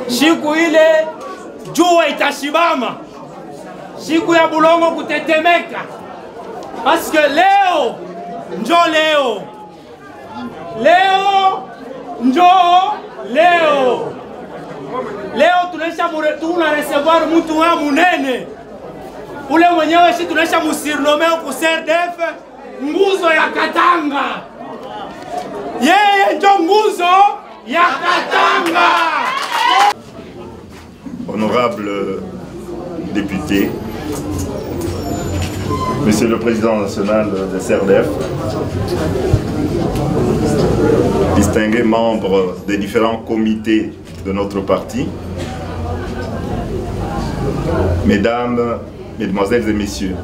siku ile jua itashibama, siku ya bulongo kutetemeka, paske leo njo leo, leo njo leo. Leo tuna recevoir mtu wa munene ule mwenyewe, si tunaisha musirnome ku CRDF nguzo ya Katanga. Yeye njo nguzo ya Katanga. Honorable député, Monsieur le Président national de CRDF, distingués membres des différents comités de notre parti, Mesdames, Mesdemoiselles et Messieurs,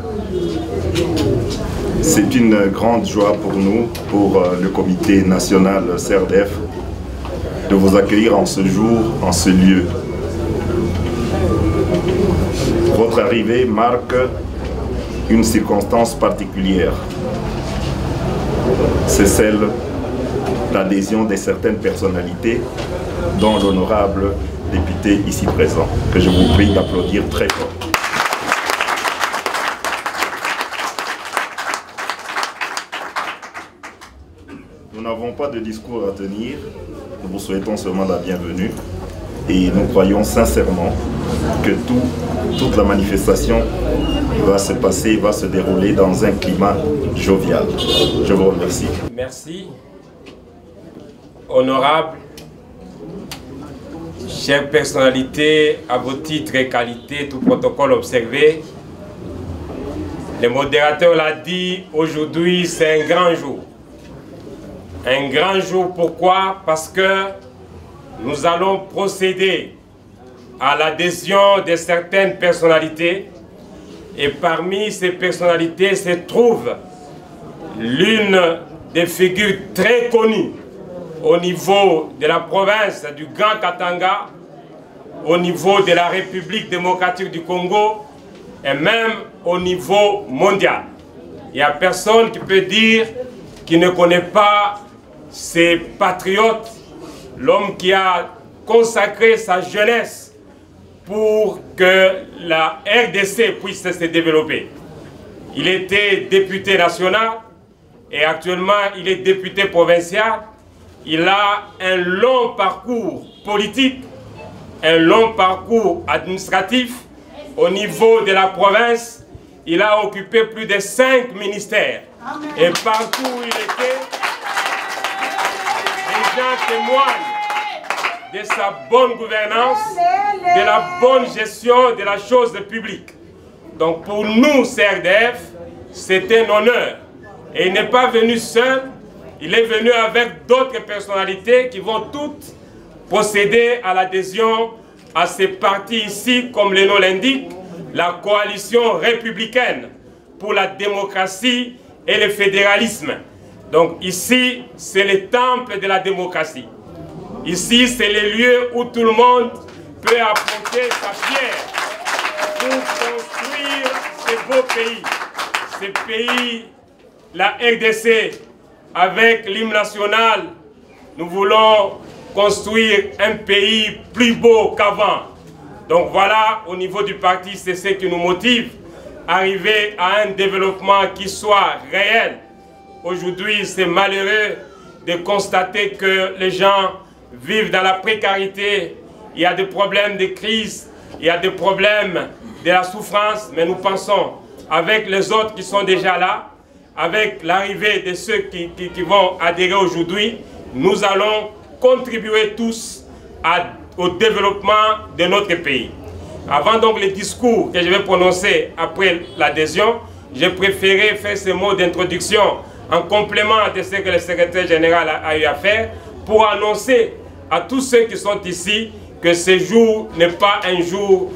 c'est une grande joie pour nous, pour le comité national CRDF, de vous accueillir en ce jour, en ce lieu. Votre arrivée marque une circonstance particulière. C'est celle d'adhésion de certaines personnalités, dont l'honorable député ici présent, que je vous prie d'applaudir très fort. Nous n'avons pas de discours à tenir, nous vous souhaitons seulement la bienvenue et nous croyons sincèrement que toute la manifestation va se passer, va se dérouler dans un climat jovial. Je vous remercie. Merci. Honorable, chères personnalités, à vos titres et qualités, tout protocole observé, le modérateur l'a dit, aujourd'hui c'est un grand jour. Un grand jour, pourquoi? Parce que nous allons procéder à l'adhésion de certaines personnalités et parmi ces personnalités se trouve l'une des figures très connues au niveau de la province du Grand Katanga, au niveau de la République démocratique du Congo et même au niveau mondial. Il n'y a personne qui peut dire qu'il ne connaît pas ces patriotes, l'homme qui a consacré sa jeunesse pour que la RDC puisse se développer. Il était député national et actuellement il est député provincial. Il a un long parcours politique, un long parcours administratif. Au niveau de la province, il a occupé plus de 5 ministères. Amen. Et partout où il était, les gens témoignent de sa bonne gouvernance, de la bonne gestion de la chose publique. Donc pour nous, CRDF, c'est un honneur. Et il n'est pas venu seul, il est venu avec d'autres personnalités qui vont toutes procéder à l'adhésion à ces partis ici, comme le nom l'indique, la coalition républicaine pour la démocratie et le fédéralisme. Donc ici, c'est le temple de la démocratie. Ici, c'est le lieu où tout le monde peut apporter sa pierre pour construire ce beau pays. Ce pays, la RDC, avec l'hymne national, nous voulons construire un pays plus beau qu'avant. Donc voilà, au niveau du parti, c'est ce qui nous motive, arriver à un développement qui soit réel. Aujourd'hui, c'est malheureux de constater que les gens vivent dans la précarité, il y a des problèmes de crise, il y a des problèmes de la souffrance, mais nous pensons, avec les autres qui sont déjà là, avec l'arrivée de ceux qui vont adhérer aujourd'hui, nous allons contribuer tous au développement de notre pays. Avant donc le discours que je vais prononcer après l'adhésion, j'ai préféré faire ce mot d'introduction en complément de ce que le secrétaire général a eu à faire pour annoncer à tous ceux qui sont ici que ce jour n'est pas un jour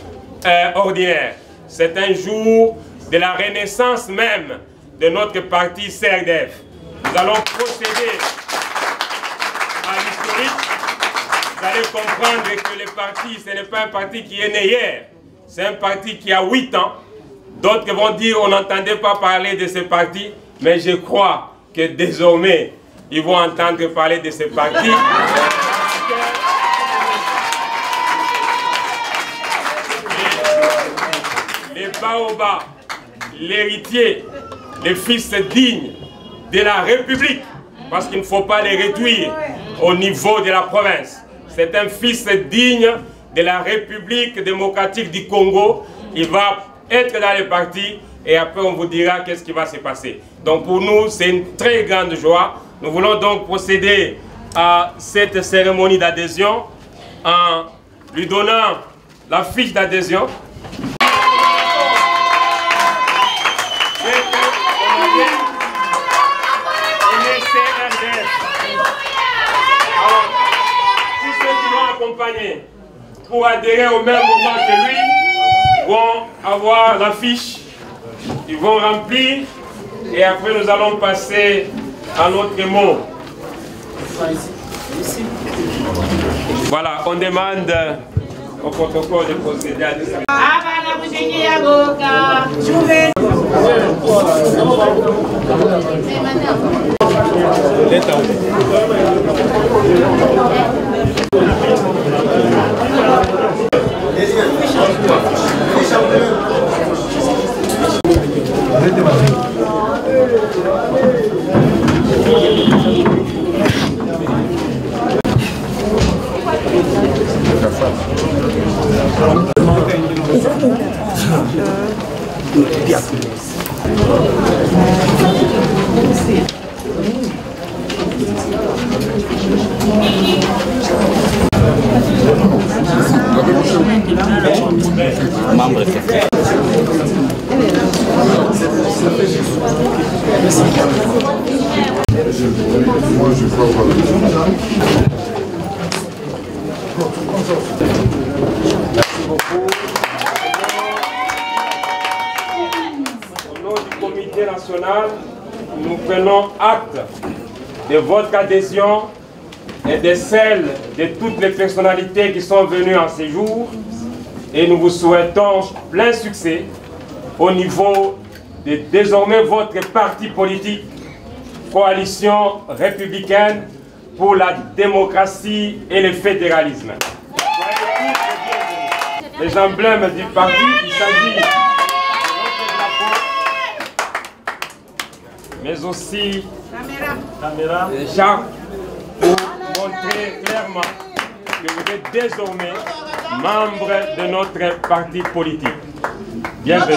ordinaire. C'est un jour de la renaissance même de notre parti CRDF. Nous allons procéder à l'historique. Vous allez comprendre que le parti, ce n'est pas un parti qui est né hier. C'est un parti qui a 8 ans. D'autres vont dire on n'entendait pas parler de ce parti, mais je crois que désormais, ils vont entendre parler de ce parti. Baoba, l'héritier, le fils digne de la République, parce qu'il ne faut pas les réduire au niveau de la province. C'est un fils digne de la République démocratique du Congo. Il va être dans les partis et après on vous dira qu'est-ce qui va se passer. Donc pour nous, c'est une très grande joie. Nous voulons donc procéder à cette cérémonie d'adhésion en lui donnant la fiche d'adhésion. Alors, tous ceux qui l'ont accompagné pour adhérer au même moment que lui vont avoir la fiche, ils vont remplir et après nous allons passer à notre mot. Voilà, on demande au protocole de procéder à des services. Au nom du comité national, nous prenons acte de votre adhésion et de celle de toutes les personnalités qui sont venues en séjour et nous vous souhaitons plein succès au niveau de désormais votre parti politique, Coalition républicaine pour la démocratie et le fédéralisme. Les emblèmes du parti, il s'agit de notre drapeau, mais aussi des chartes pour montrer clairement que vous êtes désormais membre de notre parti politique. Bienvenue.